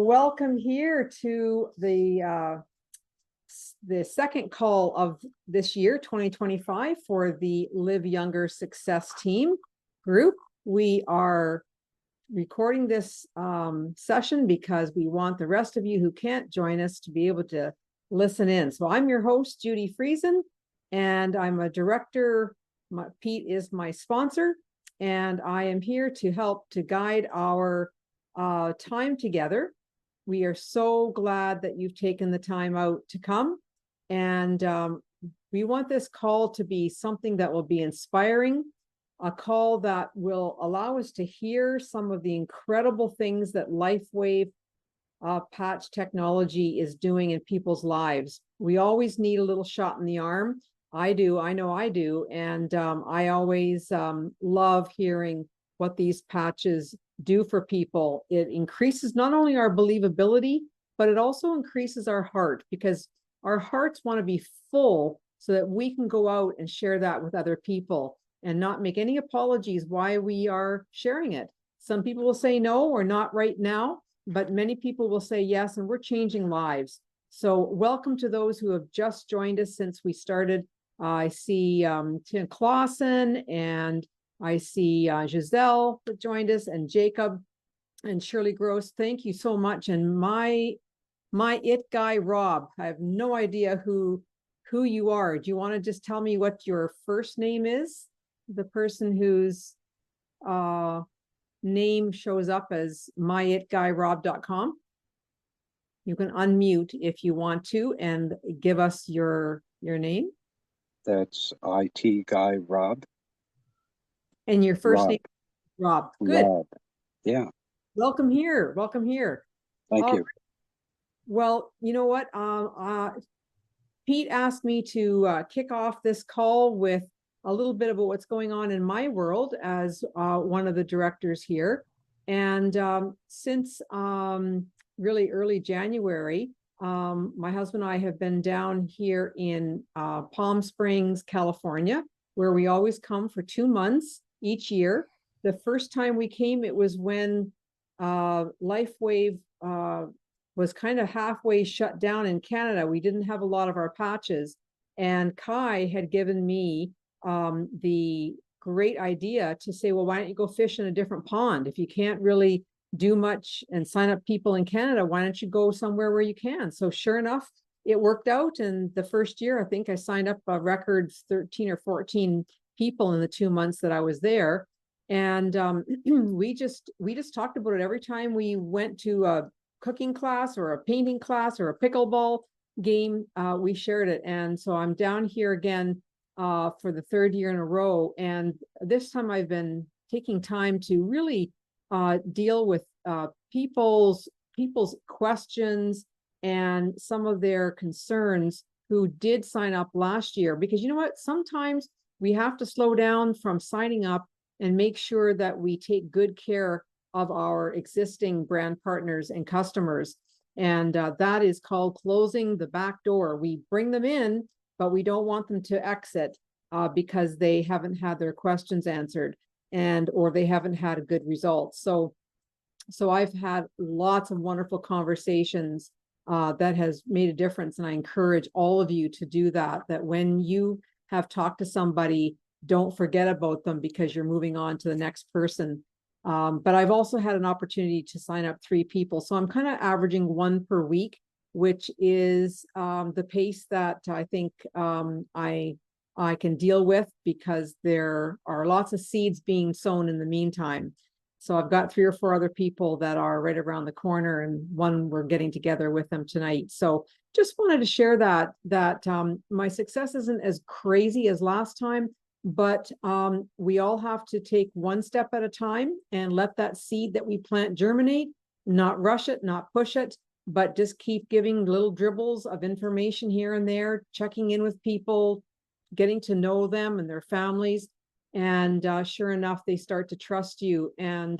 Welcome here to the second call of this year, 2025, for the LiveYounger Success Team group. We are recording this session because we want the rest of you who can't join us to be able to listen in. So I'm your host, Judy Friesen, and I'm a director. Pete is my sponsor, and I am here to help to guide our time together. We are so glad that you've taken the time out to come, and we want this call to be something that will be inspiring, a call that will allow us to hear some of the incredible things that Lifewave patch technology is doing in people's lives. We always need a little shot in the arm. I do, I know I do, and I always love hearing what these patches do for people. It increases not only our believability, but it also increases our heart, because our hearts want to be full so that we can go out and share that with other people and not make any apologies why we are sharing it. Some people will say no or not right now, but many people will say yes, and we're changing lives. So welcome to those who have just joined us since we started. I see Tim Clausen, and I see Giselle that joined us, and Jacob and Shirley Gross. Thank you so much. And my it guy, Rob, I have no idea who you are. Do you want to just tell me what your first name is? The person whose name shows up as myitguyrob.com. You can unmute if you want to and give us your name. That's IT Guy Rob. And your first name, Rob. Good. Rob. Yeah. Welcome here. Welcome here. Thank you. Well, you know what? Pete asked me to kick off this call with a little bit about what's going on in my world as one of the directors here. And since really early January, my husband and I have been down here in Palm Springs, California, where we always come for 2 months each year. The first time we came, it was when Lifewave was kind of halfway shut down in Canada. We didn't have a lot of our patches, and Kai had given me the great idea to say, well, why don't you go fish in a different pond? If you can't really do much and sign up people in Canada, why don't you go somewhere where you can? So sure enough, it worked out. And the first year, I think I signed up a record 13 or 14 people in the 2 months that I was there. And we just talked about it every time we went to a cooking class or a painting class or a pickleball game. We shared it. And so I'm down here again for the third year in a row. And this time I've been taking time to really deal with people's questions and some of their concerns who did sign up last year. Because you know what? Sometimes we have to slow down from signing up and make sure that we take good care of our existing brand partners and customers. And that is called closing the back door. We bring them in, but we don't want them to exit because they haven't had their questions answered or they haven't had a good result. So I've had lots of wonderful conversations that has made a difference. And I encourage all of you to do that when you have talked to somebody, don't forget about them because you're moving on to the next person. But I've also had an opportunity to sign up 3 people. So I'm kind of averaging 1 per week, which is the pace that I think I can deal with, because there are lots of seeds being sown in the meantime. So I've got 3 or 4 other people that are right around the corner, and one we're getting together with them tonight. So just wanted to share that my success isn't as crazy as last time, but we all have to take 1 step at a time and let that seed that we plant germinate, not rush it, not push it, but just keep giving little dribbles of information here and there, checking in with people, getting to know them and their families. And sure enough, they start to trust you, and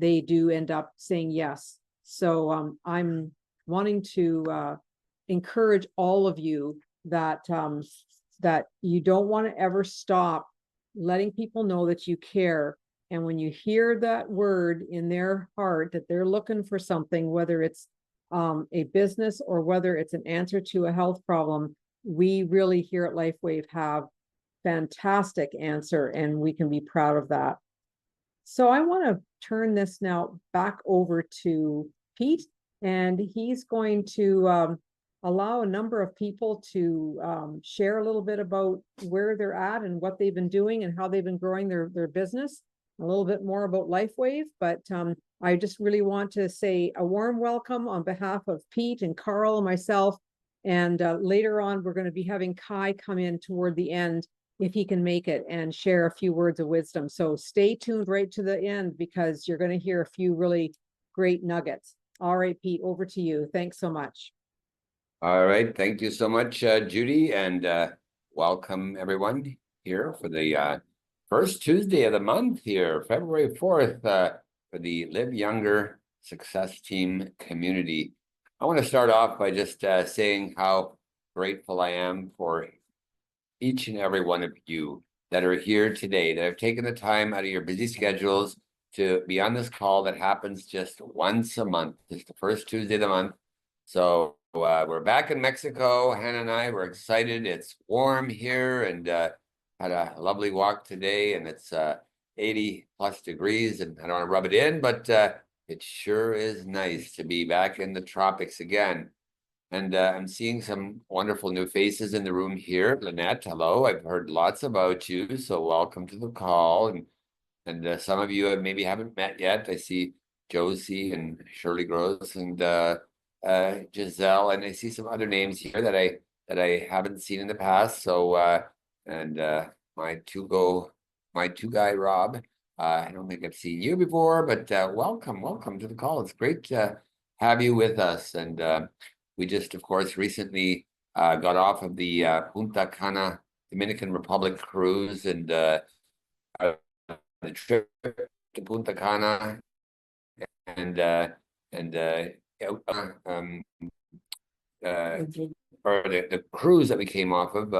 they do end up saying yes. So I'm wanting to encourage all of you that that you don't want to ever stop letting people know that you care And when you hear that word in their heart that they're looking for something, whether it's a business or whether it's an answer to a health problem, we really here at Lifewave have fantastic answer, and we can be proud of that. So I want to turn this now back over to Pete, and he's going to allow a number of people to share a little bit about where they're at and what they've been doing and how they've been growing their business, a little bit more about Lifewave. But I just really want to say a warm welcome on behalf of Pete and Karl and myself. And later on, we're going to be having Kai come in toward the end, if he can make it, and share a few words of wisdom. So stay tuned right to the end, because you're going to hear a few really great nuggets. All right, Pete, over to you. Thanks so much. All right. Thank you so much, Judy, and welcome everyone here for the first Tuesday of the month here, February 4th, for the LiveYounger Success Team community. I want to start off by just saying how grateful I am for each and every one of you that are here today, that have taken the time out of your busy schedules to be on this call that happens just once a month, just the first Tuesday of the month. So we're back in Mexico. Hannah and I, we're excited. It's warm here, and had a lovely walk today, and it's 80 plus degrees, and I don't want to rub it in, but it sure is nice to be back in the tropics again. And I'm seeing some wonderful new faces in the room here. Lynette, hello. I've heard lots about you, so welcome to the call. And some of you maybe haven't met yet. I see Josie and Shirley Gross and Giselle, and I see some other names here that I haven't seen in the past. So my two guy Rob. I don't think I've seen you before, but welcome to the call. It's great to have you with us. And we just, of course, recently got off of the Punta Cana, Dominican Republic cruise, and the trip to Punta Cana, or the cruise that we came off of,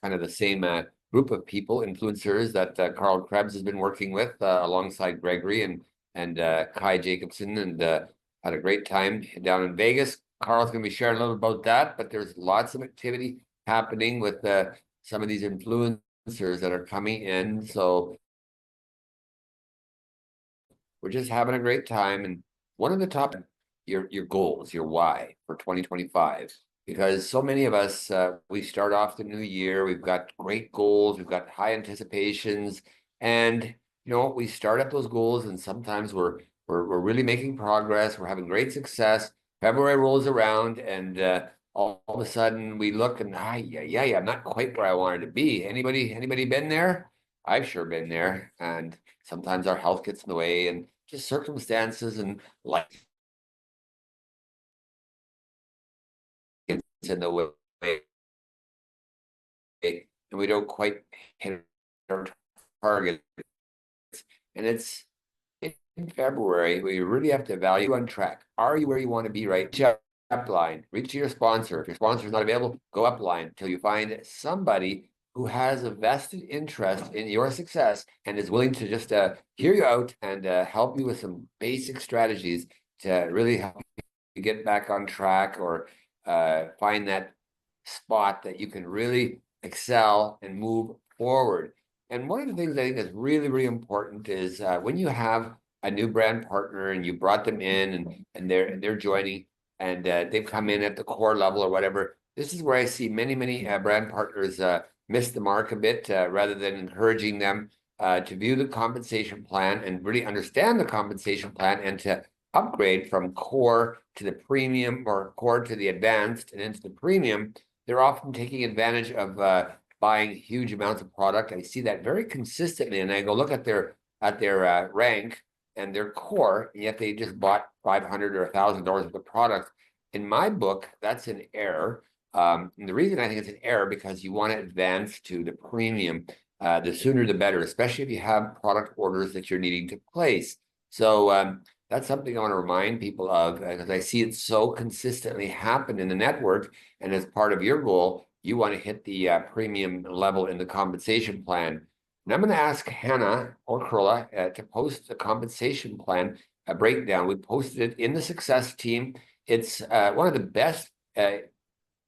kind of the same group of people, influencers that Karl Krebs has been working with alongside Gregory and Kai Jacobson, and had a great time down in Vegas. Karl's going to be sharing a little about that, but there's lots of activity happening with some of these influencers that are coming in. So we're just having a great time. And one of the top, your goals, your why for 2025, because so many of us, we start off the new year, we've got great goals, we've got high anticipations, and we start up those goals, and sometimes we're really making progress, we're having great success. February rolls around, and all of a sudden we look and I'm not quite where I wanted to be. Anybody been there? I've sure been there. And sometimes our health gets in the way, and just circumstances and life gets in the way, and we don't quite hit our target. And it's in February, we really have to evaluate on track. Are you where you want to be, right? Upline, reach to your sponsor. If your sponsor is not available, go upline until you find somebody who has a vested interest in your success and is willing to just hear you out and help you with some basic strategies to really help you get back on track, or find that spot that you can really excel and move forward. And one of the things I think that's really, really important is when you have a new brand partner and you brought them in and they're joining, and they've come in at the core level or whatever. This is where I see many brand partners miss the mark a bit, rather than encouraging them to view the compensation plan and really understand the compensation plan, and to upgrade from core to the premium, or core to the advanced and into the premium. They're often taking advantage of buying huge amounts of product. I see that very consistently, and I go look at their rank and their core, and yet they just bought $500 or $1,000 worth of product. In my book, that's an error. And the reason I think it's an error, because you want to advance to the premium, the sooner the better, especially if you have product orders that you're needing to place. So that's something I want to remind people of, because I see it so consistently happen in the network. And as part of your goal, you want to hit the premium level in the compensation plan. And I'm going to ask Hannah or Carla to post the compensation plan breakdown. We posted it in the success team. It's one of the best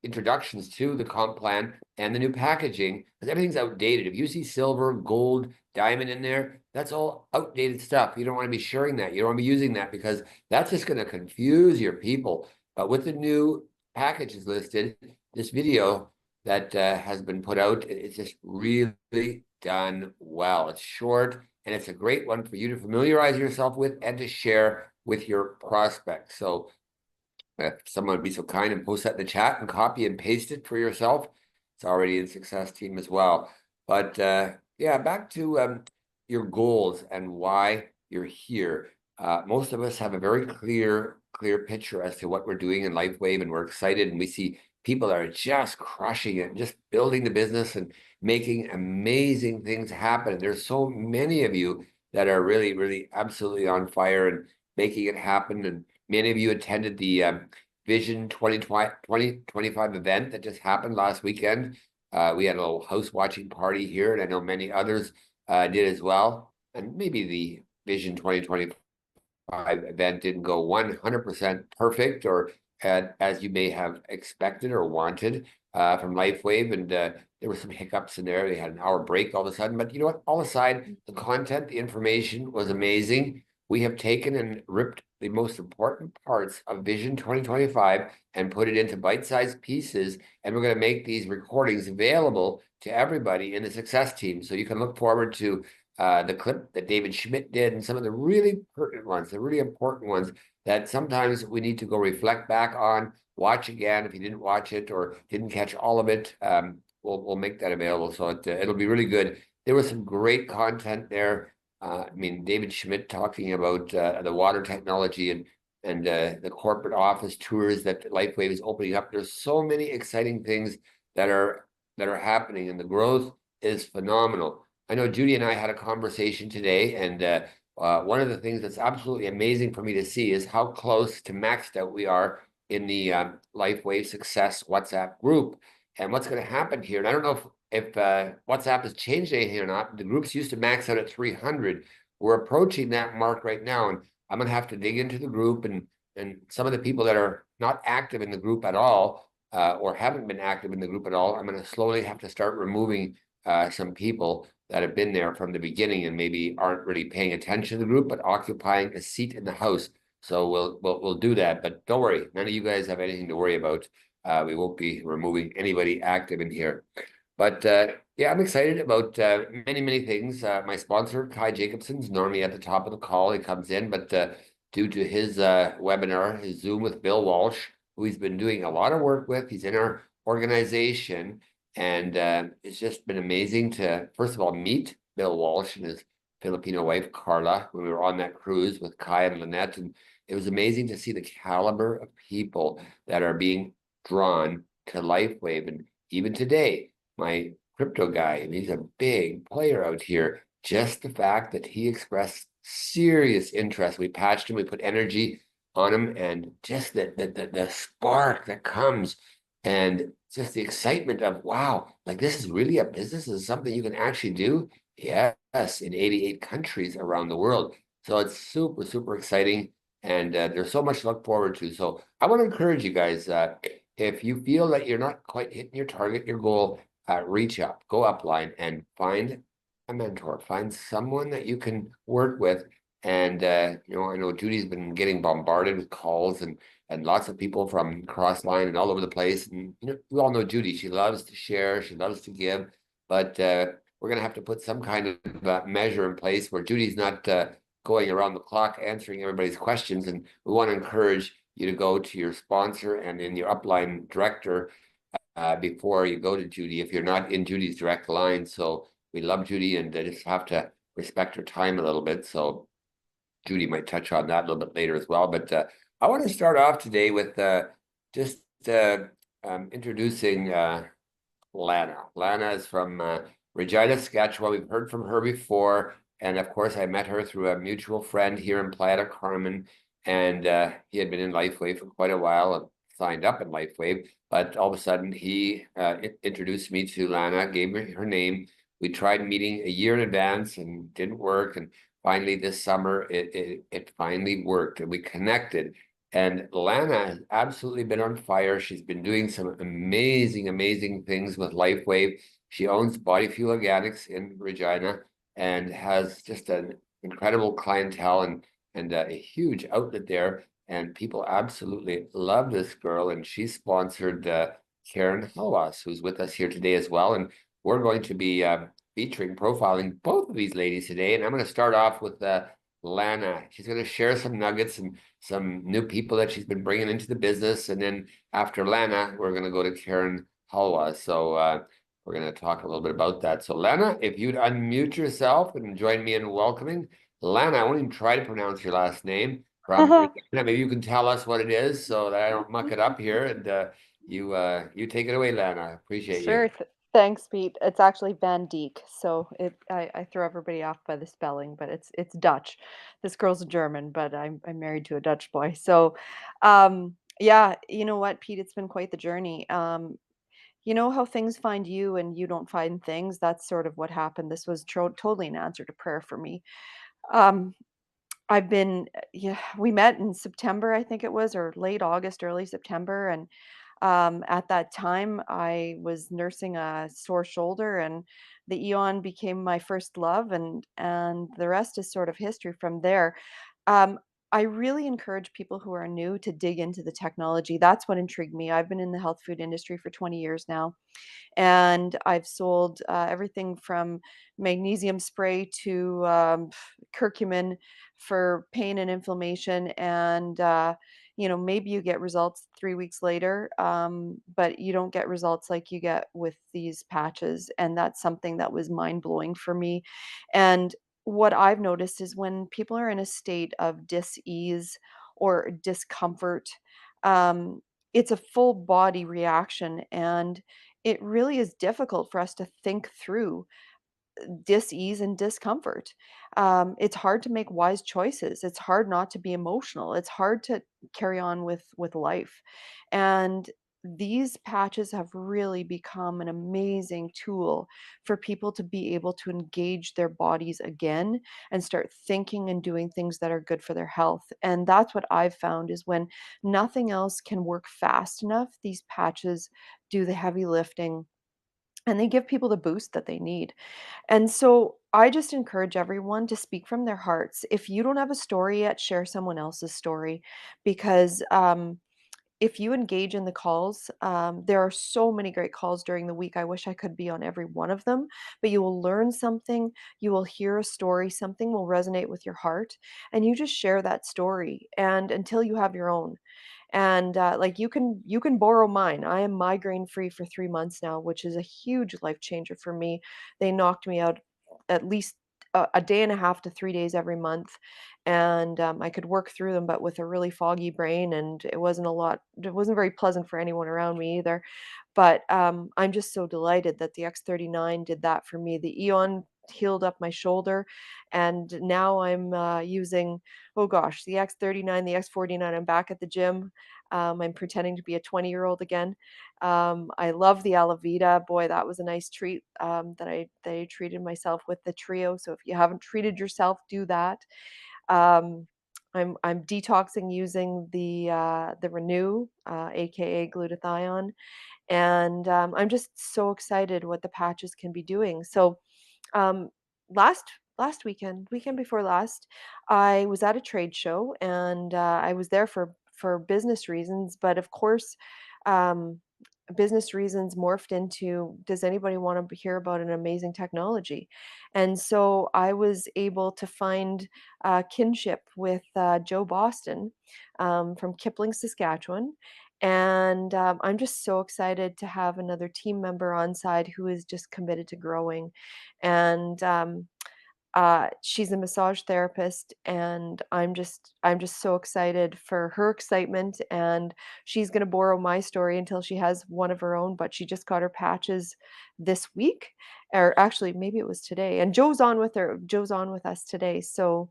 introductions to the comp plan and the new packaging, because everything's outdated. If you see silver, gold, diamond in there, that's all outdated stuff. You don't want to be sharing that. You don't want to be using that, because that's just going to confuse your people. But with the new packages listed, this video that has been put out, it's just really done well. It's short, and it's a great one for you to familiarize yourself with and to share with your prospects. So if someone would be so kind and post that in the chat and copy and paste it for yourself, it's already in success team as well. But yeah, back to your goals and why you're here. Most of us have a very clear picture as to what we're doing in Lifewave, and we're excited, and we see people that are just crushing it, just building the business and making amazing things happen. And there's so many of you that are really, really absolutely on fire and making it happen. And many of you attended the Vision 2025 event that just happened last weekend. We had a little house watching party here, and I know many others did as well. And maybe the Vision 2025 event didn't go 100% perfect, or as you may have expected or wanted from Lifewave, and there were some hiccups in there. They had an hour break all of a sudden, but you know what? All aside, the content, the information was amazing. We have taken and ripped the most important parts of Vision 2025 and put it into bite-sized pieces, and we're going to make these recordings available to everybody in the success team. So you can look forward to the clip that David Schmidt did, and some of the really pertinent ones, the really important ones that sometimes we need to go reflect back on, watch again if you didn't watch it or didn't catch all of it. We'll make that available, so it'll be really good. There was some great content there. I mean, David Schmidt talking about the water technology and the corporate office tours that Lifewave is opening up. There's so many exciting things that are happening, and the growth is phenomenal. I know Judy and I had a conversation today, and one of the things that's absolutely amazing for me to see is how close to maxed out we are in the Lifewave Success WhatsApp group. And what's going to happen here, and I don't know if WhatsApp has changed anything or not. The groups used to max out at 300. We're approaching that mark right now, and I'm going to have to dig into the group, and some of the people that are not active in the group at all, or haven't been active in the group at all, I'm going to slowly have to start removing some people that have been there from the beginning and maybe aren't really paying attention to the group, but occupying a seat in the house. So we'll do that, but don't worry, none of you guys have anything to worry about. We won't be removing anybody active in here. But yeah, I'm excited about many things. My sponsor, Kai Jacobson, is normally at the top of the call. He comes in, but due to his webinar, his Zoom with Bill Walsh, who he's been doing a lot of work with, he's in our organization. And it's just been amazing to, first of all, meet Bill Walsh and his Filipino wife, Carla, when we were on that cruise with Kai and Lynette. And it was amazing to see the caliber of people that are being drawn to Lifewave. And even today, my crypto guy, and he's a big player out here, just the fact that he expressed serious interest. We patched him, we put energy on him, and just the spark that comes, and just the excitement of, wow, like this is really a business, this is something you can actually do. Yes, in 88 countries around the world. So it's super exciting, and there's so much to look forward to. So I want to encourage you guys, if you feel that you're not quite hitting your target, your goal, reach up, go upline and find a mentor, find someone that you can work with. And you know, I know Judy's been getting bombarded with calls and lots of people from Crossline and all over the place. And you know, we all know Judy. She loves to share. She loves to give. But we're going to have to put some kind of measure in place where Judy's not going around the clock answering everybody's questions. And we want to encourage you to go to your sponsor and in your upline director before you go to Judy, if you're not in Judy's direct line. So we love Judy, and just have to respect her time a little bit. So Judy might touch on that a little bit later as well. But I want to start off today with just introducing Lana. Lana is from Regina, Saskatchewan. We've heard from her before. And of course, I met her through a mutual friend here in Playa del Carmen. And he had been in Lifewave for quite a while and signed up in Lifewave. But all of a sudden, he introduced me to Lana, gave me her name. We tried meeting a year in advance and didn't work. And finally this summer, it finally worked and we connected. And Lana has absolutely been on fire. She's been doing some amazing things with Lifewave. She owns Body Fuel Organics in Regina and has just an incredible clientele and a huge outlet there. And people absolutely love this girl. And she sponsored Karen Hawas, who's with us here today as well. And we're going to be featuring, profiling both of these ladies today. And I'm going to start off with Lana. She's going to share some nuggets and some new people that she's been bringing into the business. And then after Lana, we're going to go to Karen Hawas. So we're going to talk a little bit about that. So Lana, if you'd unmute yourself and join me in welcoming Lana. I won't even try to pronounce your last name. From maybe you can tell us what it is so that I don't muck it up here. And you take it away, Lana. I appreciate Sure. you. Thanks, Pete. It's actually Van Dijk, so I throw everybody off by the spelling, but it's Dutch. This girl's German, but I'm married to a Dutch boy. So, yeah, you know what, Pete? It's been quite the journey. You know how things find you and you don't find things. That's sort of what happened. This was totally an answer to prayer for me. Um, I've been, yeah, we met in September, I think it was, or late August, early September. And at that time, I was nursing a sore shoulder, and the Eon became my first love, and the rest is sort of history from there. Um, I really encourage people who are new to dig into the technology. That's what intrigued me. I've been in the health food industry for 20 years now, and I've sold everything from magnesium spray to curcumin for pain and inflammation. And you know, maybe you get results 3 weeks later, but you don't get results like you get with these patches. And that's something that was mind blowing for me. And what I've noticed is when people are in a state of dis-ease or discomfort, um, it's a full body reaction, and it really is difficult for us to think through dis-ease and discomfort. It's hard to make wise choices. It's hard not to be emotional. It's hard to carry on with life. And these patches have really become an amazing tool for people to be able to engage their bodies again and start thinking and doing things that are good for their health. And that's what I've found is when nothing else can work fast enough, these patches do the heavy lifting and they give people the boost that they need. And so I just encourage everyone to speak from their hearts. If you don't have a story yet, share someone else's story, because if you engage in the calls, there are so many great calls during the week. I wish I could be on every one of them, but you will learn something. You will hear a story. Something will resonate with your heart, and you just share that story. And until you have your own, and like you can borrow mine. I am migraine free for 3 months now, which is a huge life changer for me. They knocked me out at least a day and a half to 3 days every month, and I could work through them, but with a really foggy brain, and it wasn't very pleasant for anyone around me either. But I'm just so delighted that the X39 did that for me. The Eon healed up my shoulder, and now I'm using, oh gosh, the X39, the X49. I'm back at the gym. I'm pretending to be a 20-year-old again. I love the Alavita. Boy, that was a nice treat that I treated myself with the trio. So if you haven't treated yourself, do that. Um, I'm detoxing using the Renew, aka glutathione, and I'm just so excited what the patches can be doing. So um, last weekend before last, I was at a trade show, and I was there for business reasons, but of course, um, business reasons morphed into, does anybody want to hear about an amazing technology? And so I was able to find kinship with Joe Boston from Kipling, Saskatchewan. And I'm just so excited to have another team member on side who is just committed to growing. And she's a massage therapist, and I'm just so excited for her excitement. And she's going to borrow my story until she has one of her own, but she just got her patches this week, or actually maybe it was today. And Joe's on with us today. So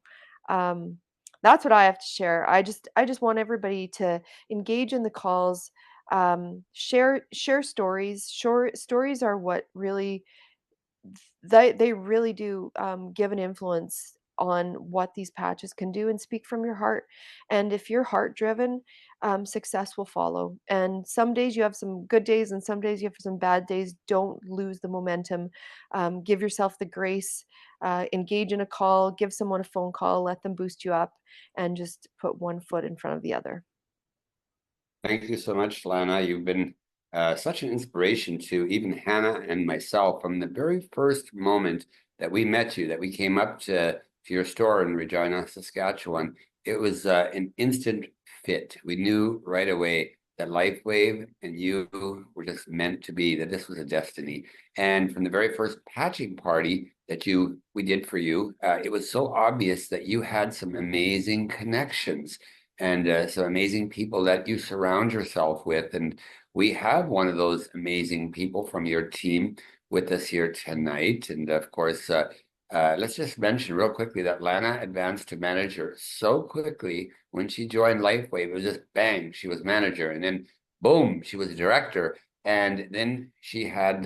um that's what I have to share. I just want everybody to engage in the calls, share stories. Stories are what really they really do give an influence on what these patches can do and speak from your heart. And if you're heart driven, success will follow. And some days you have some good days and some days you have some bad days. Don't lose the momentum. Give yourself the grace, engage in a call, give someone a phone call, let them boost you up, and just put one foot in front of the other. Thank you so much, Lana. You've been such an inspiration to even Hannah and myself from the very first moment that we met you, that we came up to your store in Regina, Saskatchewan. It was an instant fit. We knew right away that Lifewave and you were just meant to be, that this was a destiny. And from the very first patching party that we did for you, it was so obvious that you had some amazing connections and some amazing people that you surround yourself with. And we have one of those amazing people from your team with us here tonight. And of course, let's just mention real quickly that Lana advanced to manager so quickly when she joined Lifewave. It was just bang, she was manager, and then boom, she was director. And then she had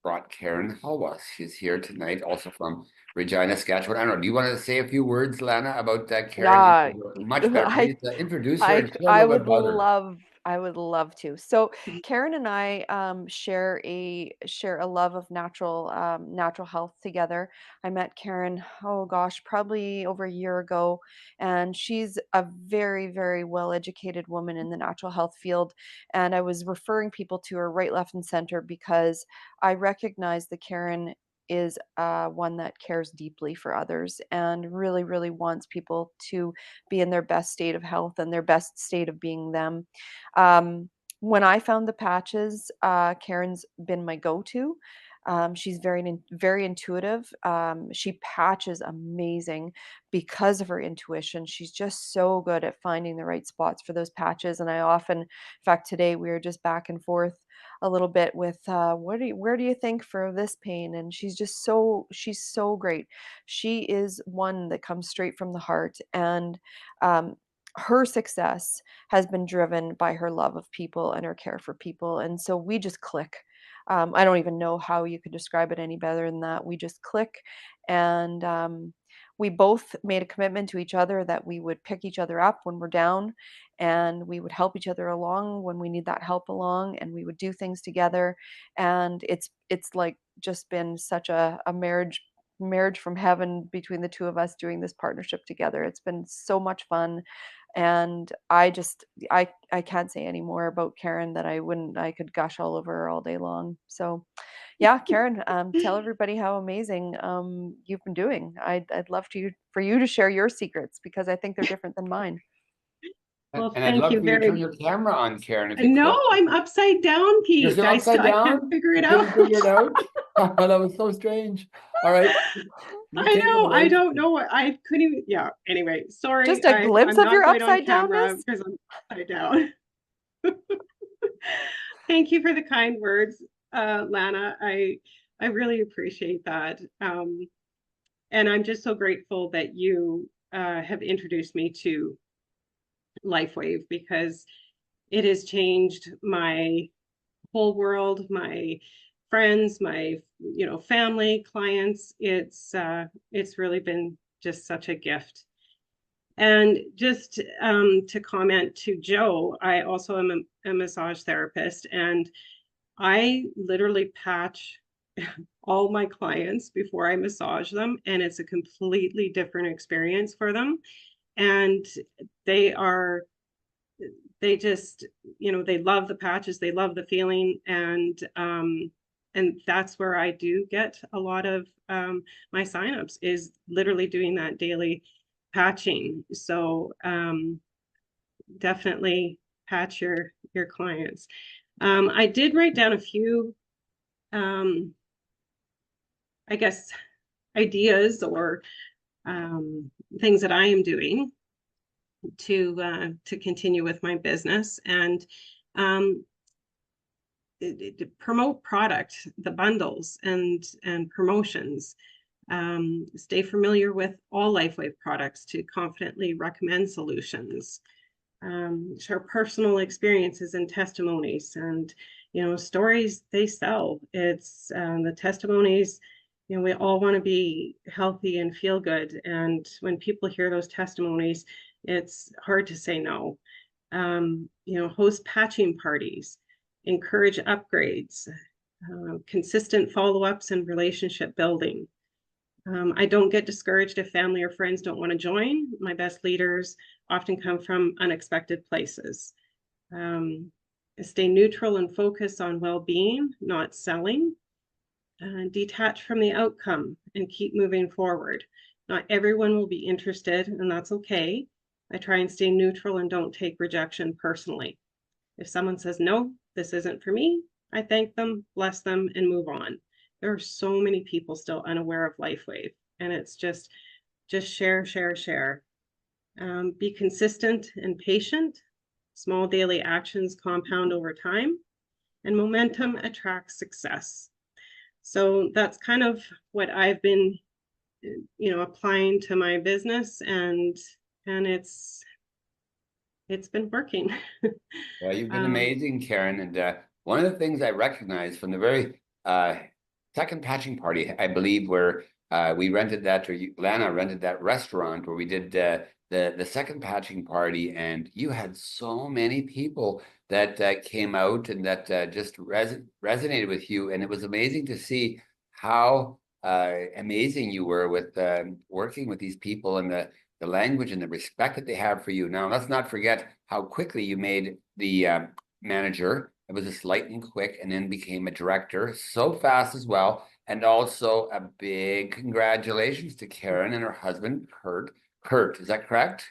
brought Karen Halwas. She's here tonight, also from Regina, Saskatchewan. I don't know. Do you want to say a few words, Lana, about Karen? Yeah, Much better. Please introduce her and share a I little bit would about her. love to. So Karen and I share a love of natural health together. I met Karen, oh gosh, probably over a year ago, and she's a very, very well-educated woman in the natural health field. And I was referring people to her right, left, and center because I recognize that Karen is one that cares deeply for others and really, really wants people to be in their best state of health and their best state of being them. When I found the patches, Karen's been my go-to. She's very intuitive. She patches amazing because of her intuition. She's just so good at finding the right spots for those patches. And I often, in fact, today we were just back and forth a little bit with where do you think for this pain? And she's so great. She is one that comes straight from the heart, and um, her success has been driven by her love of people and her care for people. And so we just click. I don't even know how you could describe it any better than that. We just click, and we both made a commitment to each other that we would pick each other up when we're down, and we would help each other along when we need that help along, and we would do things together. And it's like just been such a marriage from heaven between the two of us doing this partnership together. It's been so much fun. And I can't say any more about Karen that I could gush all over her all day long. So yeah, Karen, tell everybody how amazing you've been doing. I'd love for you to share your secrets because I think they're different than mine. Well, And I'd thank love you for you to very turn your camera on, Karen, if you No, could. I'm upside down, You're Pete. still upside I down? can't figure it You out. couldn't figure it out? That was so strange. All right. You I take it know. I away. don't know what I couldn't even. Yeah. Anyway, sorry. Just a glimpse I'm of your not going on upside camera downness? because I'm upside down. Thank you for the kind words, Lana. I really appreciate that. And I'm just so grateful that you have introduced me to Lifewave because it has changed my whole world, my friends, my family, clients. It's really been just such a gift. And just to comment to Joe, I also am a massage therapist, and I literally patch all my clients before I massage them, and it's a completely different experience for them. And they just, they love the patches, they love the feeling, and that's where I do get a lot of my signups is literally doing that daily patching. So definitely patch your clients. I did write down a few I guess ideas or things that I am doing to continue with my business and promote product, the bundles and promotions. Stay familiar with all Lifewave products to confidently recommend solutions. Share personal experiences and testimonies, and stories they sell. It's the testimonies You know, we all want to be healthy and feel good. And when people hear those testimonies, it's hard to say no. You know, host patching parties, encourage upgrades, consistent follow-ups and relationship building. I don't get discouraged if family or friends don't want to join. My best leaders often come from unexpected places. Stay neutral and focus on well-being, not selling. Detach from the outcome and keep moving forward. Not everyone will be interested, and that's okay. I try and stay neutral and don't take rejection personally. If someone says, no, this isn't for me, I thank them, bless them, and move on. There are so many people still unaware of Lifewave, and it's just share, share, share. Be consistent and patient. Small daily actions compound over time, and momentum attracts success. So that's kind of what I've been, you know, applying to my business, and it's been working. Well, you've been amazing, Karen. And one of the things I recognize from the very second patching party, I believe, where we rented that, or Lana rented that restaurant where we did the second patching party, and you had so many people that came out and that just resonated with you. And it was amazing to see how amazing you were with working with these people, and the language and the respect that they have for you. Now, let's not forget how quickly you made the manager. It was just lightning quick, and then became a director so fast as well. And also a big congratulations to Karen and her husband, Kurt. Kurt, is that correct?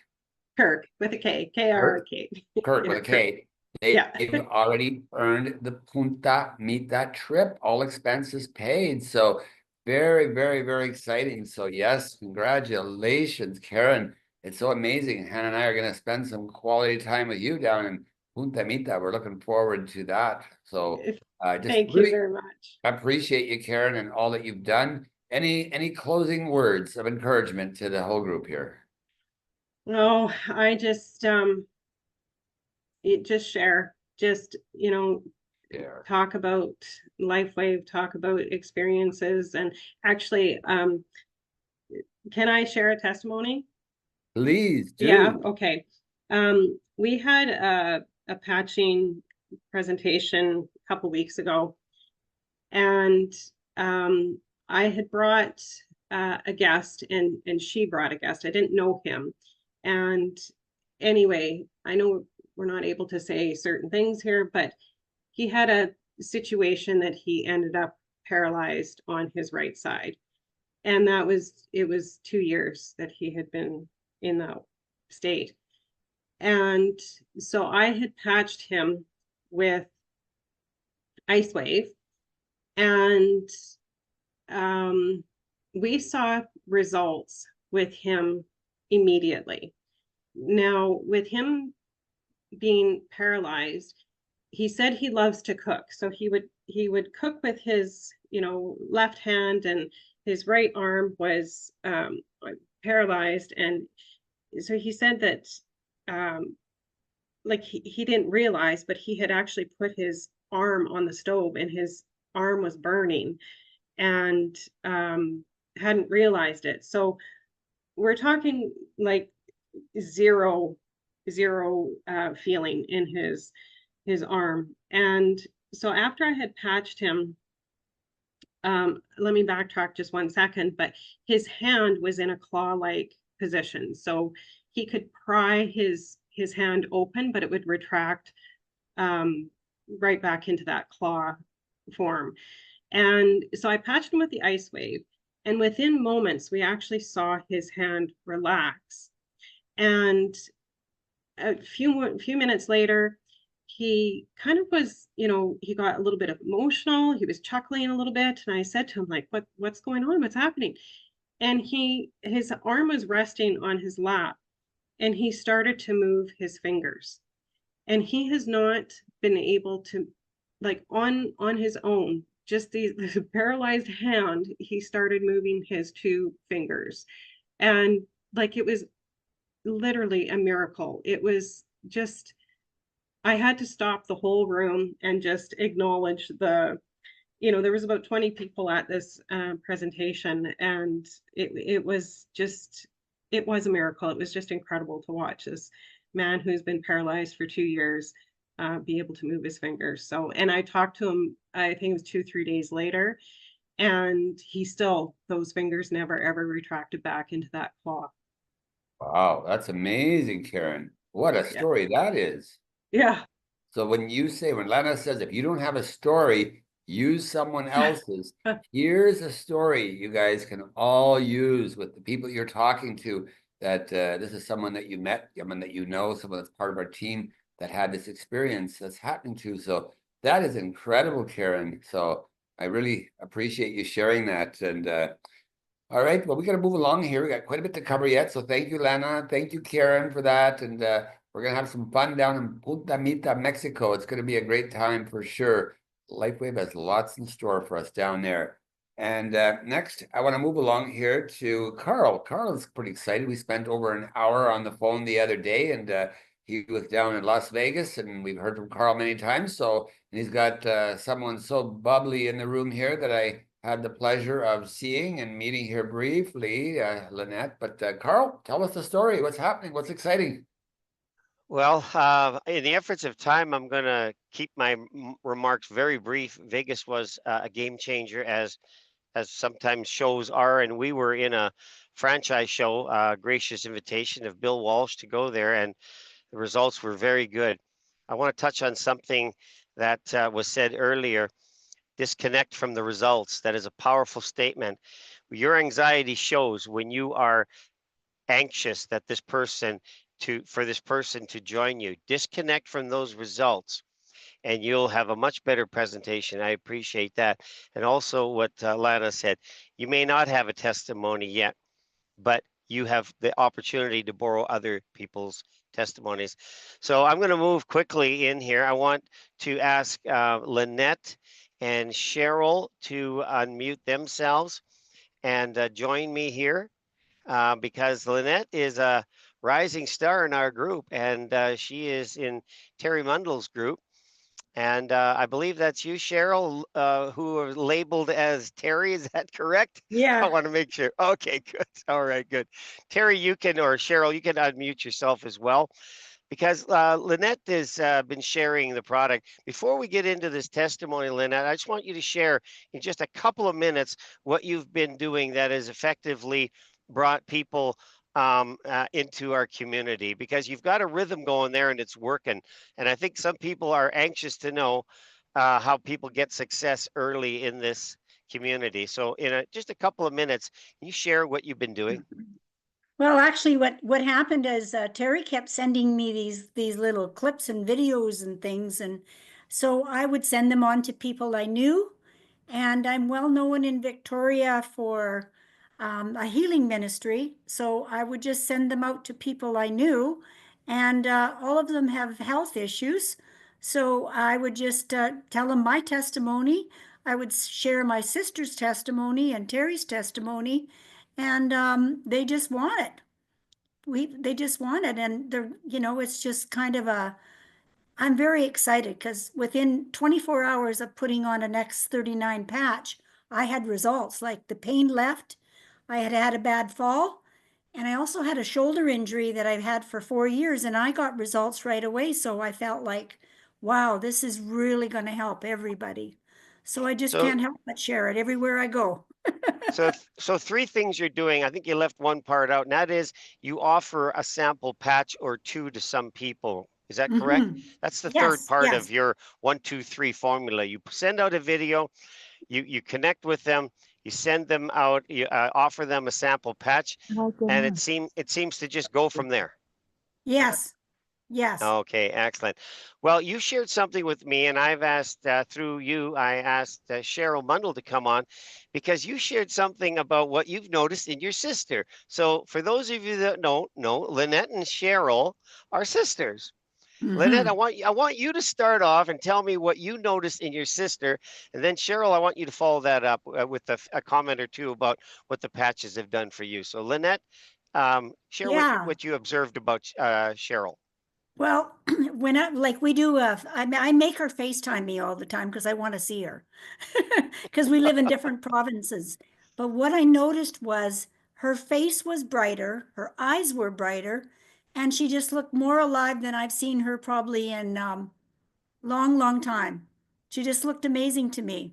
Kirk with a K, K-R-K. Kurt with a K. They've Yeah. already earned the Punta Mita trip, all expenses paid. So very, very, very exciting. So yes, congratulations, Karen. It's so amazing. Hannah and I are going to spend some quality time with you down in Punta Mita. We're looking forward to that. So just Thank really you very much. appreciate you, Karen, and all that you've done. Any closing words of encouragement to the whole group here? No, I just share, you know, Yeah. talk about Lifewave, talk about experiences. And actually, can I share a testimony? Please do. Yeah, okay. We had a patching presentation a couple weeks ago, and I had brought a guest, and she brought a guest. I didn't know him. And anyway, I know we're not able to say certain things here, but he had a situation that he ended up paralyzed on his right side. And it was 2 years that he had been in that state. And so I had patched him with Icewave, and we saw results with him immediately. Now, with him being paralyzed, he said he loves to cook. So he would cook with his, you know, left hand, and his right arm was paralyzed. And so he said that like he didn't realize, but he had actually put his arm on the stove and his arm was burning, and hadn't realized it. So we're talking like zero feeling in his arm. And so after I had patched him, let me backtrack just 1 second, but his hand was in a claw-like position. So he could pry his hand open, but it would retract right back into that claw form. And so I patched him with the Icewave, and within moments, we actually saw his hand relax. And a few minutes later, he kind of was, you know, he got a little bit emotional. He was chuckling a little bit. And I said to him, like, what's going on? What's happening? And his arm was resting on his lap, and he started to move his fingers. And he has not been able to, like, on his own, just the paralyzed hand, he started moving his 2 fingers. And like, it was literally a miracle. It was just, I had to stop the whole room and just acknowledge the you know, there was about 20 people at this presentation, and it was a miracle. It was just incredible to watch this man who's been paralyzed for 2 years be able to move his fingers. So, and I talked to him, I think it was 2-3 days later, and those fingers never ever retracted back into that claw. Wow, that's amazing, Karen. What a story that is. Yeah. So when Lana says, if you don't have a story, use someone else's. Here's a story you guys can all use with the people you're talking to, that this is someone that you met, someone that you know, someone that's part of our team that had this experience that's happening to. So that is incredible, Karen. So I really appreciate you sharing that. And all right, well, we got to move along here. We got quite a bit to cover yet. So thank you, Lana. Thank you, Karen, for that. And we're going to have some fun down in Punta Mita, Mexico. It's going to be a great time for sure. Lifewave has lots in store for us down there. And next, I want to move along here to Karl. Karl is pretty excited. We spent over an hour on the phone the other day, and he was down in Las Vegas, and we've heard from Karl many times. So, and he's got someone so bubbly in the room here that I had the pleasure of seeing and meeting here briefly, Lynette. But Karl, tell us the story. What's happening? What's exciting? Well, in the efforts of time, I'm going to keep my remarks very brief. Vegas was a game changer, as sometimes shows are, and we were in a franchise show, gracious invitation of Bill Walsh to go there, and the results were very good. I want to touch on something that was said earlier. Disconnect from the results. That is a powerful statement. Your anxiety shows when you are anxious that for this person to join you. Disconnect from those results, and you'll have a much better presentation. I appreciate that. And also what Lana said, you may not have a testimony yet, but you have the opportunity to borrow other people's testimonies. So I'm going to move quickly in here. I want to ask Lynette and Cheryl to unmute themselves and join me here because Lynette is a rising star in our group, and she is in Terry Mundell's group. And I believe that's you, Cheryl, who are labeled as Terry. Is that correct? Yeah. I want to make sure. Okay, good. All right, good. Terry, or Cheryl, you can unmute yourself as well, because Lynette has been sharing the product. Before we get into this testimony, Lynette, I just want you to share in just a couple of minutes what you've been doing that has effectively brought people into our community, because you've got a rhythm going there and it's working. And I think some people are anxious to know how people get success early in this community. So in just a couple of minutes, can you share what you've been doing? Well, actually, what happened is Terry kept sending me these little clips and videos and things, and so I would send them on to people I knew. And I'm well known in Victoria for a healing ministry, so I would just send them out to people I knew, and all of them have health issues. So I would just tell them my testimony. I would share my sister's testimony and Terry's testimony, and they just want it. They just want it, and it's just kind of I'm very excited because within 24 hours of putting on an X39 patch, I had results. Like the pain left, I had had a bad fall, and I also had a shoulder injury that I've had for 4 years, and I got results right away. So I felt like, wow, this is really going to help everybody. So I just can't help but share it everywhere I go. So three things you're doing. I think you left one part out, and that is you offer a sample patch or two to some people. Is that correct? That's the third part of your 1, 2, 3 formula. You send out a video, you connect with them, you send them out, you offer them a sample patch, and it seems to just go from there. Yes. Yes. Okay, excellent. Well, you shared something with me, and I've asked through you, I asked Cheryl Mundell to come on because you shared something about what you've noticed in your sister. So for those of you that don't know, Lynette and Cheryl are sisters. Lynette, I want you to start off and tell me what you noticed in your sister, and then Cheryl, I want you to follow that up with a comment or two about what the patches have done for you. So Lynette, share what you observed about Cheryl. Well, when we do, I make her FaceTime me all the time because I want to see her. Because we live in different provinces. But what I noticed was her face was brighter, her eyes were brighter, and she just looked more alive than I've seen her probably in long, long time. She just looked amazing to me.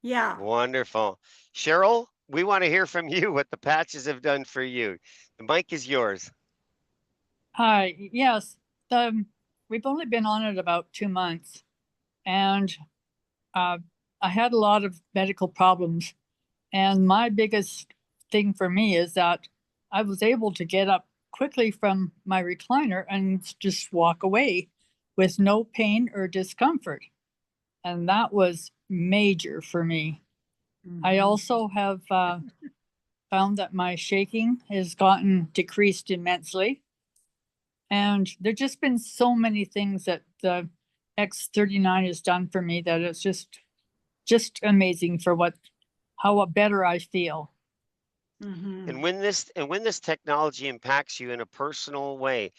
Yeah. Wonderful. Cheryl, we want to hear from you what the patches have done for you. The mic is yours. Hi, yes, we've only been on it about 2 months, and I had a lot of medical problems. And my biggest thing for me is that I was able to get up quickly from my recliner and just walk away with no pain or discomfort. And that was major for me. I also have found that my shaking has gotten decreased immensely. And there's just been so many things that the X39 has done for me that it's just amazing for how better I feel. And when this technology impacts you in a personal way,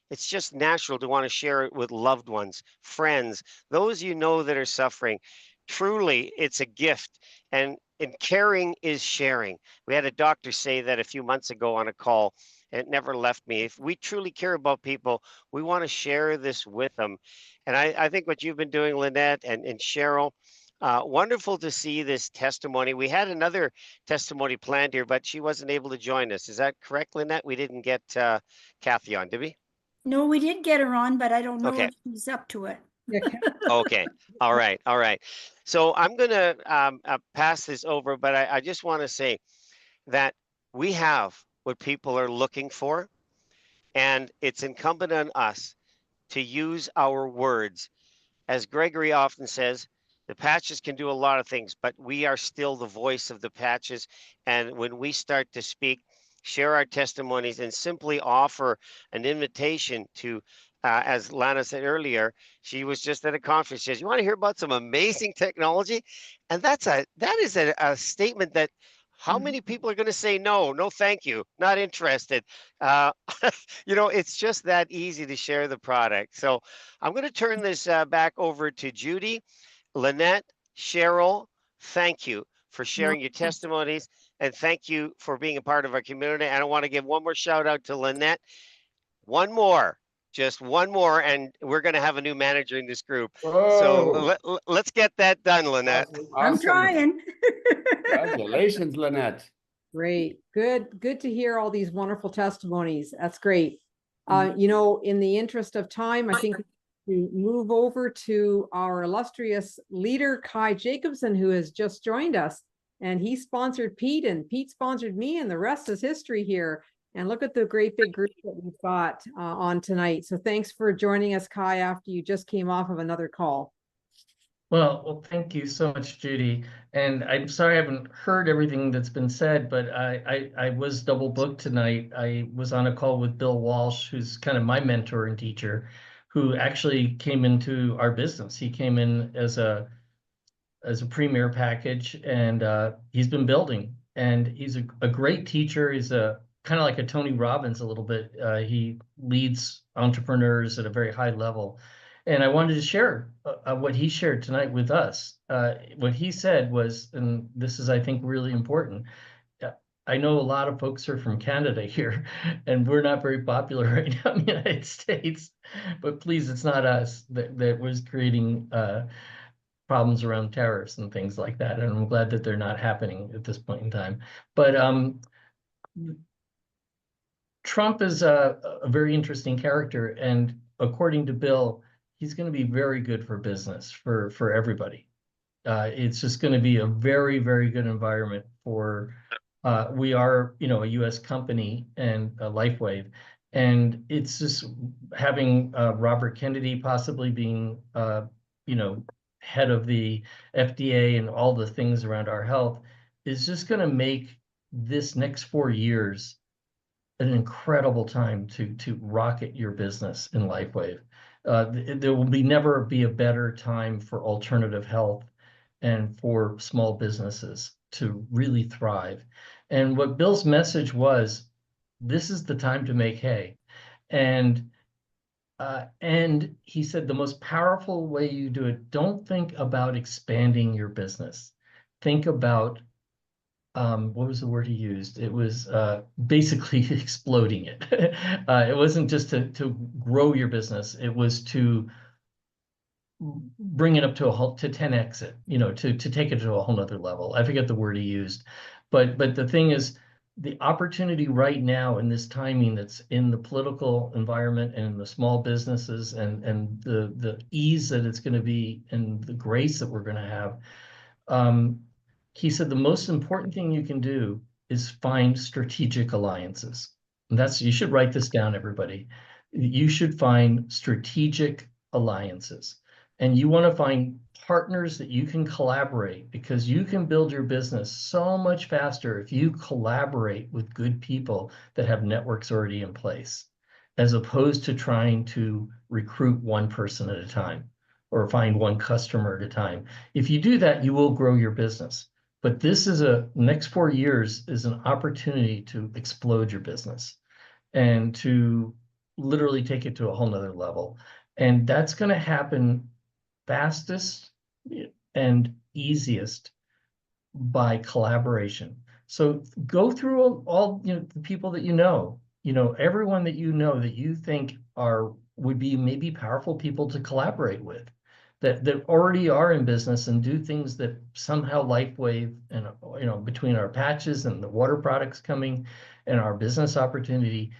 it's just natural to want to share it with loved ones, friends, those you know that are suffering. Truly, it's a gift. And caring is sharing. We had a doctor say that a few months ago on a call. It never left me. If we truly care about people, we want to share this with them. And I think what you've been doing, Lynette and Cheryl, wonderful to see this testimony. We had another testimony planned here, but she wasn't able to join us. Is that correct, Lynette? We didn't get Kathy on, did we? No, we did get her on, but I don't know Okay. if she's up to it. Okay. All right. All right. So I'm going to pass this over, but I just want to say that we have what people are looking for, and it's incumbent on us to use our words. As Gregory often says, the patches can do a lot of things, but we are still the voice of the patches. And when we start to speak, share our testimonies, and simply offer an invitation to, as Lana said earlier, she was just at a conference. She says, "You want to hear about some amazing technology?" And that is a statement that how many people are going to say no, thank you, not interested? It's just that easy to share the product. So I'm going to turn this back over to Judy. Lynette, Cheryl, thank you for sharing your testimonies, and thank you for being a part of our community. And I want to give one more shout out to Lynette. One more, just one more, and we're going to have a new manager in this group. Whoa. So let's get that done, Lynette. I'm trying. Congratulations, Lynette. Great. Good to hear all these wonderful testimonies. That's great. In the interest of time, I think to move over to our illustrious leader, Kai Jacobson, who has just joined us. And he sponsored Pete, and Pete sponsored me, and the rest is history here. And look at the great big group that we've got on tonight. So thanks for joining us, Kai, after you just came off of another call. Well, thank you so much, Judy. And I'm sorry I haven't heard everything that's been said, but I was double booked tonight. I was on a call with Bill Walsh, who's kind of my mentor and teacher, who actually came into our business. He came in as a premier package, and he's been building. And he's a great teacher. He's a kind of like a Tony Robbins a little bit. He leads entrepreneurs at a very high level. And I wanted to share what he shared tonight with us. What he said was, and this is, I think, really important. I know a lot of folks are from Canada here, and we're not very popular right now in the United States. But please, it's not us that was creating problems around tariffs and things like that. And I'm glad that they're not happening at this point in time. But Trump is a very interesting character. And according to Bill, he's going to be very good for business, for everybody. It's just going to be a very, very good environment for, we are, a U.S. company and Lifewave. And it's just having Robert Kennedy possibly being, head of the FDA and all the things around our health is just going to make this next 4 years an incredible time to rocket your business in Lifewave. There will never be a better time for alternative health and for small businesses to really thrive. And what Bill's message was, this is the time to make hay. And And he said the most powerful way you do it, don't think about expanding your business. Think about, what was the word he used? It was basically exploding it. It wasn't just to grow your business. It was to bring it up to to 10x it, to take it to a whole nother level. I forget the word he used, but the thing is, the opportunity right now in this timing that's in the political environment and the small businesses and the ease that it's going to be and the grace that we're going to have. He said the most important thing you can do is find strategic alliances. And you should write this down, everybody. You should find strategic alliances. And you want to find partners that you can collaborate, because you can build your business so much faster if you collaborate with good people that have networks already in place, as opposed to trying to recruit one person at a time or find one customer at a time. If you do that, you will grow your business. But this is next 4 years is an opportunity to explode your business and to literally take it to a whole nother level. And that's going to happen fastest and easiest by collaboration. So go through all the people that everyone that you think would be maybe powerful people to collaborate with, that already are in business and do things that somehow Lifewave and between our patches and the water products coming and our business opportunity,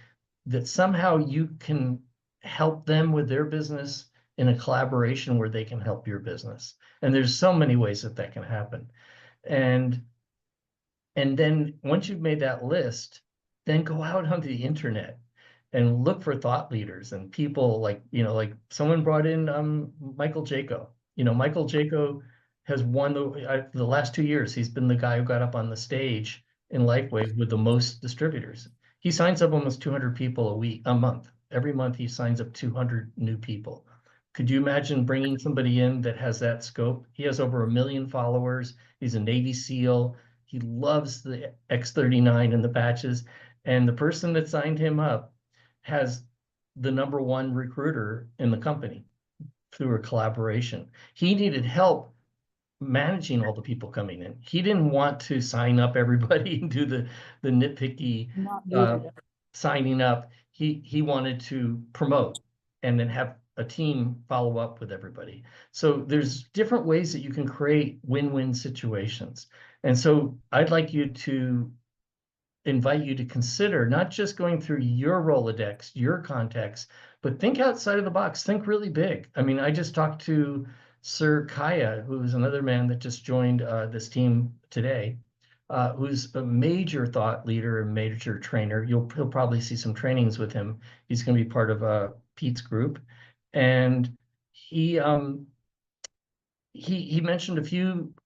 that somehow you can help them with their business in a collaboration where they can help your business. And there's so many ways that can happen. And then once you've made that list, then go out onto the internet and look for thought leaders and people like someone brought in Michael Jaco. Michael Jaco has won the last 2 years. He's been the guy who got up on the stage in Lifewave with the most distributors. He signs up almost 200 people a month. Every month he signs up 200 new people. Could you imagine bringing somebody in that has that scope? He has over 1 million followers. He's a Navy SEAL. He loves the X39 and the patches. And the person that signed him up has the #1 recruiter in the company through a collaboration. He needed help managing all the people coming in. He didn't want to sign up everybody and do the nitpicky signing up. He wanted to promote and then have a team follow up with everybody. So there's different ways that you can create win-win situations. And so I'd like to invite you to consider not just going through your Rolodex, your contacts, but think outside of the box. Think really big. I mean, I just talked to Sir Kaya, who's another man that just joined this team today, who's a major thought leader and major trainer. He'll probably see some trainings with him. He's going to be part of Pete's group. And he mentioned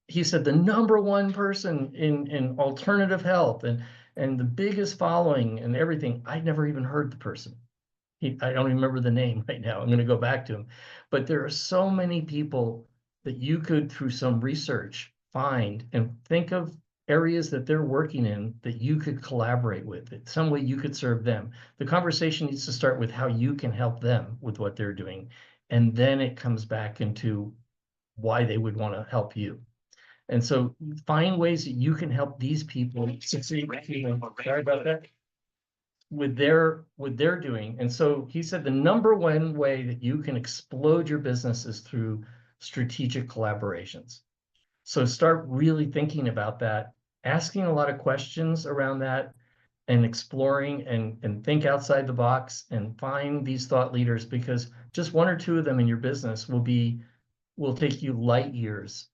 he said the #1 person in alternative health and the biggest following and everything. I'd never even heard the person. I don't remember the name right now. I'm going to go back to him. But there are so many people that you could, through some research, find and think of areas that they're working in that you could collaborate with. Some way you could serve them. The conversation needs to start with how you can help them with what they're doing. And then it comes back into why they would want to help you. And so find ways that you can help these people succeed. Sorry about that. With their doing. And so he said the #1 way that you can explode your business is through strategic collaborations. So start really thinking about that, asking a lot of questions around that, and exploring and think outside the box and find these thought leaders, because just 1 or 2 of them in your business will take you light years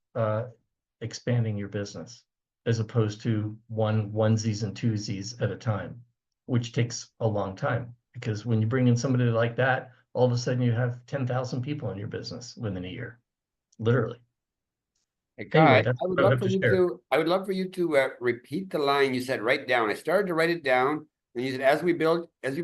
expanding your business, as opposed to onesies and twosies at a time, which takes a long time. Because when you bring in somebody like that, all of a sudden you have 10,000 people in your business within a year, literally. Hey, Kai, Anyway, that's what I have to share. I would love for you to repeat the line you said. Write down. I started to write it down, and you said, as you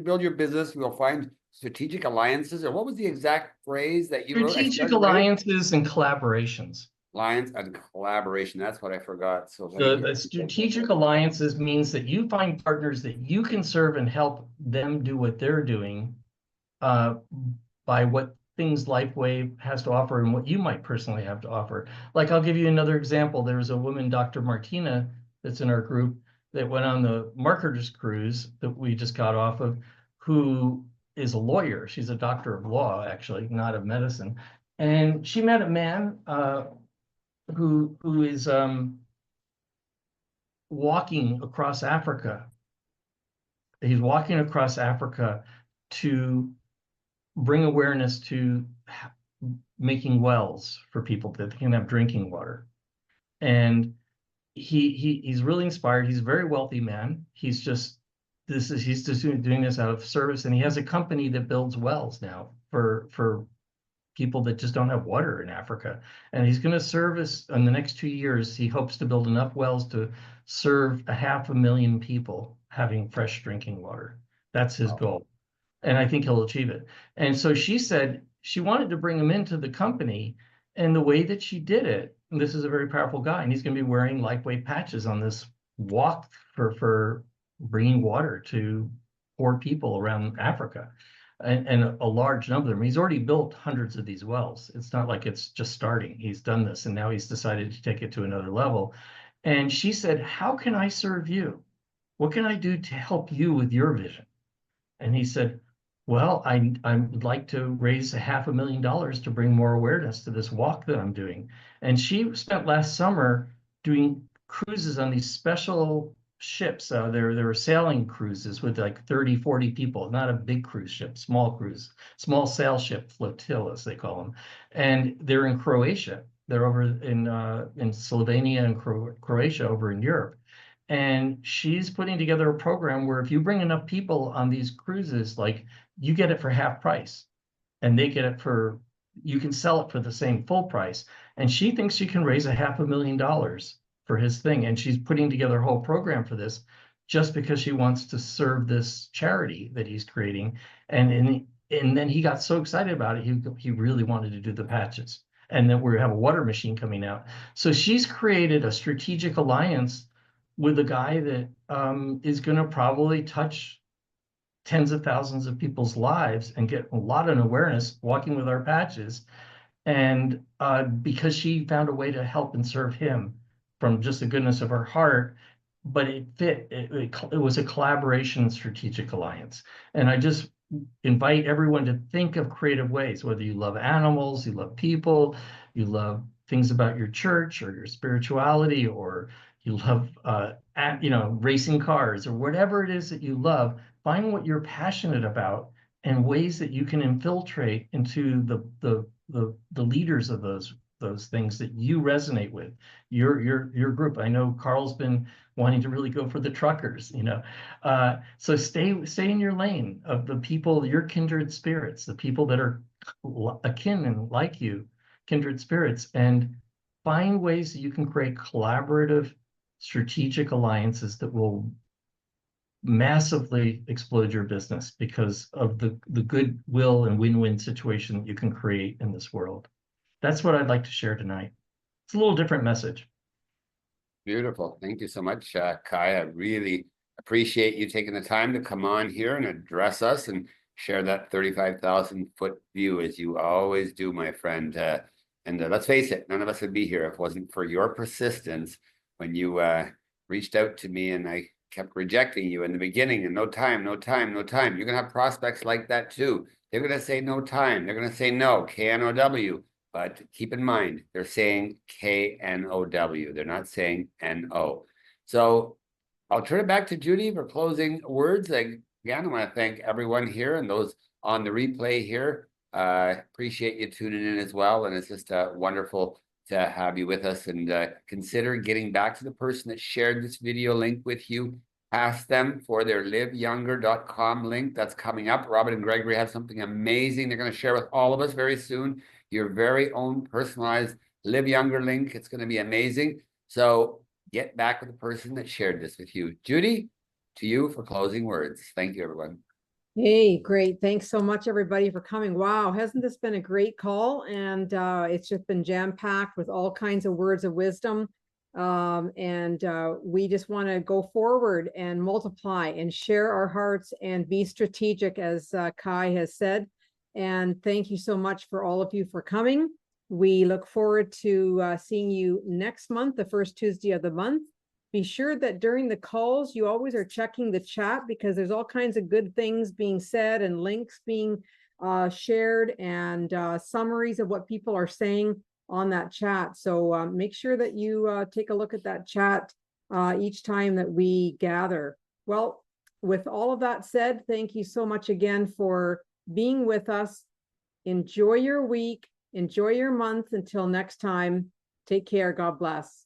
build your business, we'll find strategic alliances. Or what was the exact phrase that you wrote? Strategic alliances and collaborations. Alliance and collaboration. That's what I forgot. So the strategic alliances means that you find partners that you can serve and help them do what they're doing, by what things Lifewave has to offer and what you might personally have to offer. Like, I'll give you another example. There was a woman, Dr. Martina, that's in our group that went on the marketers cruise that we just got off of, who is a lawyer. She's a doctor of law, actually, not of medicine. And she met a man who is walking across Africa. He's walking across Africa to bring awareness to making wells for people that they can have drinking water. And he's really inspired. He's a very wealthy man. He's just doing this out of service, and he has a company that builds wells now for people that just don't have water in Africa. And he's going to service in the next 2 years. He hopes to build enough wells to serve 500,000 people having fresh drinking water. That's his goal. And I think he'll achieve it. And so she said she wanted to bring him into the company, and the way that she did it, and this is a very powerful guy, and he's going to be wearing Lifewave patches on this walk for bringing water to poor people around Africa, and a large number of them. He's already built hundreds of these wells. It's not like it's just starting. He's done this, and now he's decided to take it to another level. And she said, how can I serve you? What can I do to help you with your vision? And he said, well, I would like to raise $500,000 to bring more awareness to this walk that I'm doing. And she spent last summer doing cruises on these special ships. There were sailing cruises with like 30, 40 people, not a big cruise ship, small sail ship, flotillas, they call them. And they're in Croatia. They're over in Slovenia and Croatia over in Europe. And she's putting together a program where if you bring enough people on these cruises, like, you get it for half price, and they get it for, you can sell it for the same full price. And she thinks she can raise $500,000 for his thing. And she's putting together a whole program for this just because she wants to serve this charity that he's creating. And then he got so excited about it, he really wanted to do the patches. And then we have a water machine coming out. So she's created a strategic alliance with a guy that is going to probably touch tens of thousands of people's lives and get a lot of awareness walking with our patches. And because she found a way to help and serve him from just the goodness of her heart, but it fit, it was a collaboration strategic alliance. And I just invite everyone to think of creative ways, whether you love animals, you love people, you love things about your church or your spirituality, or you love racing cars, or whatever it is that you love. Find what you're passionate about and ways that you can infiltrate into the leaders of those things that you resonate with, your group. I know Karl's been wanting to really go for the truckers, so stay in your lane of the people, your kindred spirits, the people that are akin and like you, kindred spirits, and find ways that you can create collaborative strategic alliances that will massively explode your business because of the goodwill and win-win situation that you can create in this world. That's what I'd like to share tonight. It's a little different message. Beautiful. Thank you so much, Kai. I really appreciate you taking the time to come on here and address us and share that 35,000-foot view, as you always do, my friend. And let's face it, none of us would be here if it wasn't for your persistence when you reached out to me, and I kept rejecting you in the beginning, and no time. You're going to have prospects like that too. They're going to say no time. They're going to say no, K-N-O-W. But keep in mind, they're saying K-N-O-W. They're not saying N-O. So I'll turn it back to Judy for closing words. Again, I want to thank everyone here and those on the replay here. Appreciate you tuning in as well. And it's just wonderful to have you with us, and consider getting back to the person that shared this video link with you. Ask them for their LiveYounger.com link. That's coming up. Robert and Gregory have something amazing they're going to share with all of us very soon. Your very own personalized LiveYounger link. It's going to be amazing. So get back with the person that shared this with you. Judy, to you for closing words. Thank you, everyone. Hey, great. Thanks so much, everybody, for coming. Wow, hasn't this been a great call? And it's just been jam-packed with all kinds of words of wisdom. We just want to go forward and multiply and share our hearts and be strategic, as Kai has said. And thank you so much for all of you for coming. We look forward to seeing you next month, the first Tuesday of the month. Be sure that during the calls, you always are checking the chat, because there's all kinds of good things being said and links being shared, and summaries of what people are saying on that chat. So make sure that you take a look at that chat each time that we gather. Well, with all of that said, thank you so much again for being with us. Enjoy your week. Enjoy your month. Until next time, take care. God bless.